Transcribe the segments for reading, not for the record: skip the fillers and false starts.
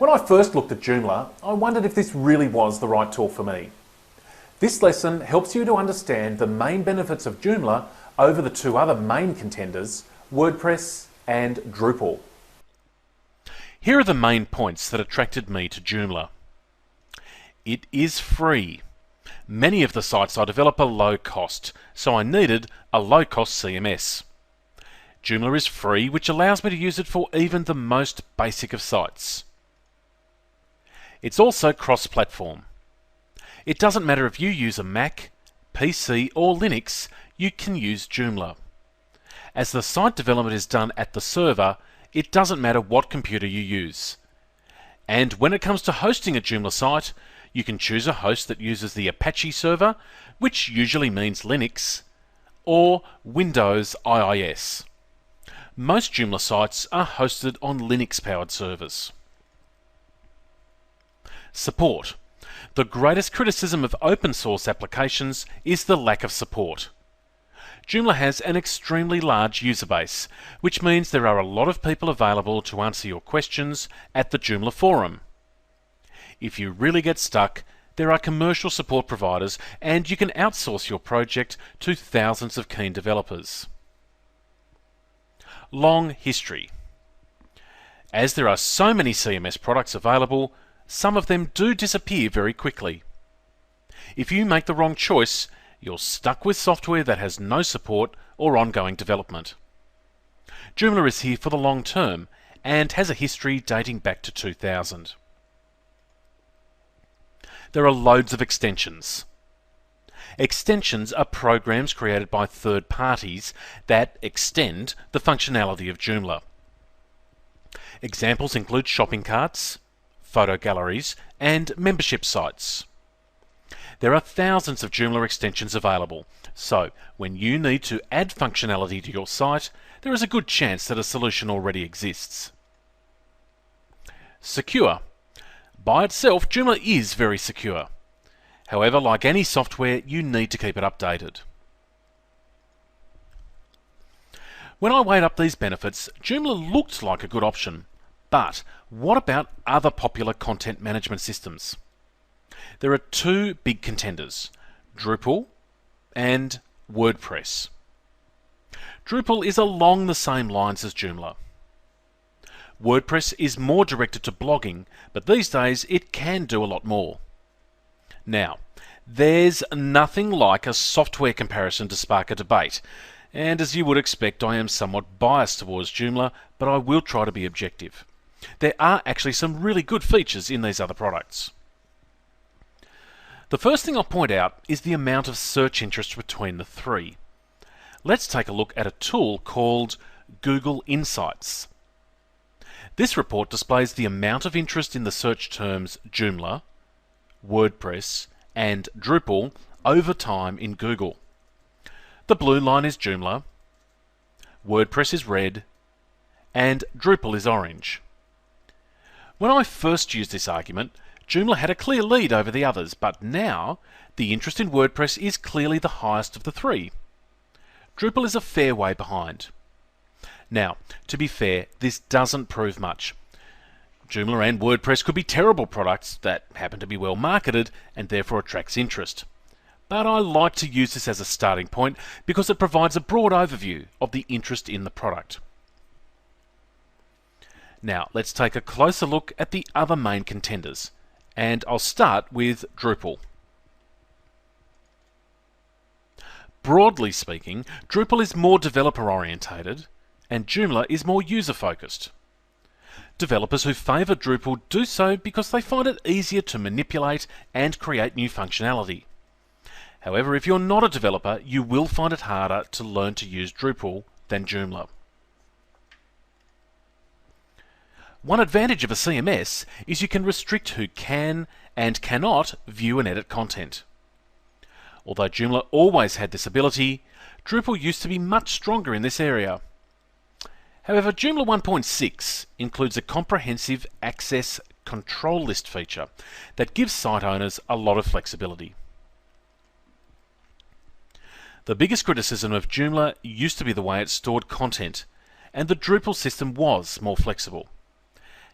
When I first looked at Joomla, I wondered if this really was the right tool for me. This lesson helps you to understand the main benefits of Joomla over the two other main contenders, WordPress and Drupal. Here are the main points that attracted me to Joomla. It is free. Many of the sites I develop are low cost, so I needed a low cost CMS. Joomla is free, which allows me to use it for even the most basic of sites. It's also cross-platform. It doesn't matter if you use a Mac, PC or Linux, you can use Joomla. As the site development is done at the server, it doesn't matter what computer you use. And when it comes to hosting a Joomla site, you can choose a host that uses the Apache server, which usually means Linux, or Windows IIS. Most Joomla sites are hosted on Linux-powered servers. Support. The greatest criticism of open source applications is the lack of support. Joomla has an extremely large user base, which means there are a lot of people available to answer your questions at the Joomla forum. If you really get stuck, there are commercial support providers and you can outsource your project to thousands of keen developers. Long history. As there are so many CMS products available, some of them do disappear very quickly. If you make the wrong choice, you're stuck with software that has no support or ongoing development. Joomla is here for the long term and has a history dating back to 2000. There are loads of extensions. Extensions are programs created by third parties that extend the functionality of Joomla. Examples include shopping carts, photo galleries, and membership sites. There are thousands of Joomla extensions available, so when you need to add functionality to your site, there is a good chance that a solution already exists. Secure. By itself, Joomla is very secure. However, like any software, you need to keep it updated. When I weighed up these benefits, Joomla looked like a good option. But what about other popular content management systems? There are two big contenders, Drupal and WordPress. Drupal is along the same lines as Joomla. WordPress is more directed to blogging, but these days it can do a lot more. Now, there's nothing like a software comparison to spark a debate, and as you would expect, I am somewhat biased towards Joomla, but I will try to be objective. There are actually some really good features in these other products. The first thing I'll point out is the amount of search interest between the three. Let's take a look at a tool called Google Insights. This report displays the amount of interest in the search terms Joomla, WordPress and Drupal over time in Google. The blue line is Joomla, WordPress is red, and Drupal is orange. When I first used this argument, Joomla had a clear lead over the others, but now the interest in WordPress is clearly the highest of the three. Drupal is a fair way behind. Now, to be fair, this doesn't prove much. Joomla and WordPress could be terrible products that happen to be well marketed and therefore attracts interest. But I like to use this as a starting point because it provides a broad overview of the interest in the product. Now, let's take a closer look at the other main contenders, and I'll start with Drupal. Broadly speaking, Drupal is more developer-orientated, and Joomla is more user-focused. Developers who favour Drupal do so because they find it easier to manipulate and create new functionality. However, if you're not a developer, you will find it harder to learn to use Drupal than Joomla. One advantage of a CMS is you can restrict who can and cannot view and edit content. Although Joomla always had this ability, Drupal used to be much stronger in this area. However, Joomla 1.6 includes a comprehensive access control list feature that gives site owners a lot of flexibility. The biggest criticism of Joomla used to be the way it stored content, and the Drupal system was more flexible.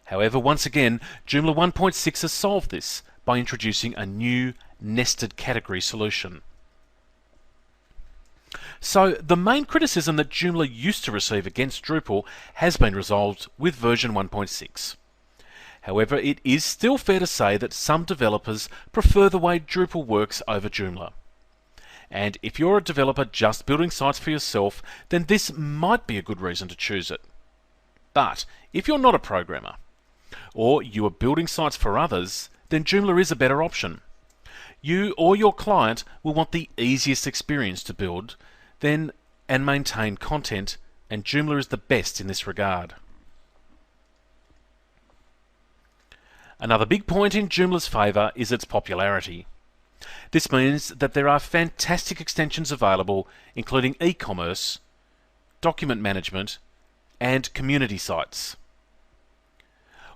However, once again, Joomla 1.6 has solved this by introducing a new nested category solution. So the main criticism that Joomla used to receive against Drupal has been resolved with version 1.6. However, it is still fair to say that some developers prefer the way Drupal works over Joomla. And if you're a developer just building sites for yourself, then this might be a good reason to choose it. But if you're not a programmer, or you are building sites for others, then Joomla is a better option. You or your client will want the easiest experience to build and maintain content, and Joomla is the best in this regard. Another big point in Joomla's favour is its popularity. This means that there are fantastic extensions available, including e-commerce, document management, and community sites.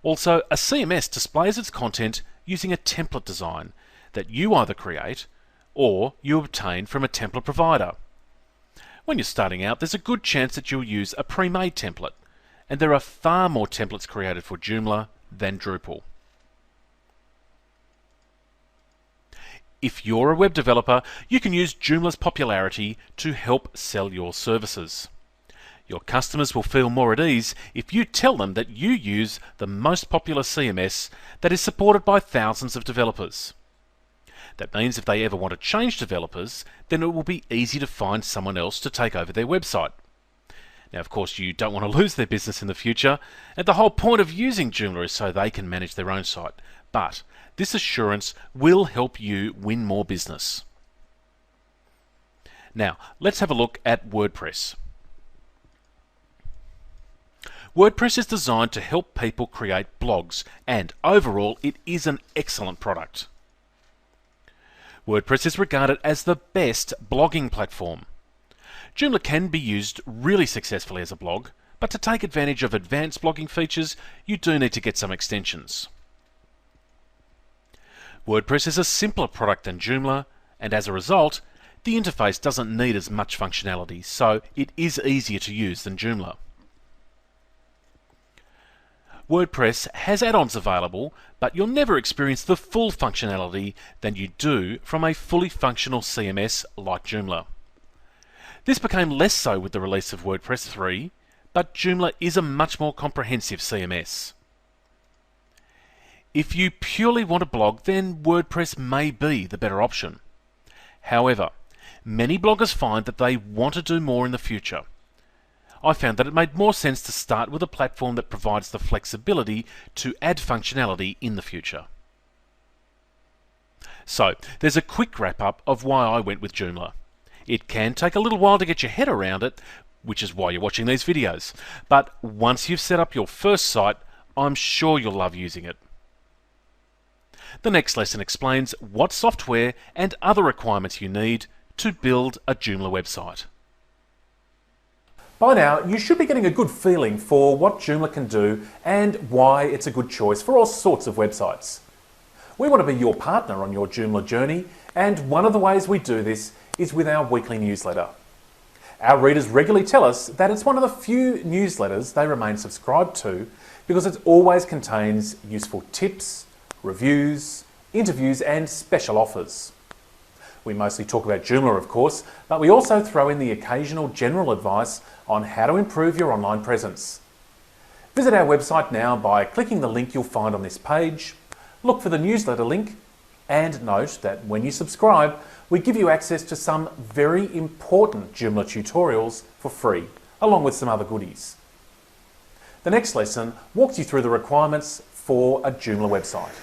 Also, a CMS displays its content using a template design that you either create or you obtain from a template provider. When you're starting out, there's a good chance that you'll use a pre-made template, and there are far more templates created for Joomla than Drupal. If you're a web developer, you can use Joomla's popularity to help sell your services. Your customers will feel more at ease if you tell them that you use the most popular CMS that is supported by thousands of developers. That means if they ever want to change developers, then it will be easy to find someone else to take over their website. Now, of course, you don't want to lose their business in the future, and the whole point of using Joomla is so they can manage their own site. But this assurance will help you win more business. Now, let's have a look at WordPress. WordPress is designed to help people create blogs, and overall it is an excellent product. WordPress is regarded as the best blogging platform. Joomla can be used really successfully as a blog, but to take advantage of advanced blogging features, you do need to get some extensions. WordPress is a simpler product than Joomla, and as a result, the interface doesn't need as much functionality, so it is easier to use than Joomla. WordPress has add-ons available, but you'll never experience the full functionality than you do from a fully functional CMS like Joomla. This became less so with the release of WordPress 3, but Joomla is a much more comprehensive CMS. If you purely want a blog, then WordPress may be the better option. However, many bloggers find that they want to do more in the future. I found that it made more sense to start with a platform that provides the flexibility to add functionality in the future. So, there's a quick wrap-up of why I went with Joomla. It can take a little while to get your head around it, which is why you're watching these videos. But once you've set up your first site, I'm sure you'll love using it. The next lesson explains what software and other requirements you need to build a Joomla website. By now, you should be getting a good feeling for what Joomla can do and why it's a good choice for all sorts of websites. We want to be your partner on your Joomla journey, and one of the ways we do this is with our weekly newsletter. Our readers regularly tell us that it's one of the few newsletters they remain subscribed to because it always contains useful tips, reviews, interviews and special offers. We mostly talk about Joomla, of course, but we also throw in the occasional general advice on how to improve your online presence. Visit our website now by clicking the link you'll find on this page, look for the newsletter link, and note that when you subscribe, we give you access to some very important Joomla tutorials for free, along with some other goodies. The next lesson walks you through the requirements for a Joomla website.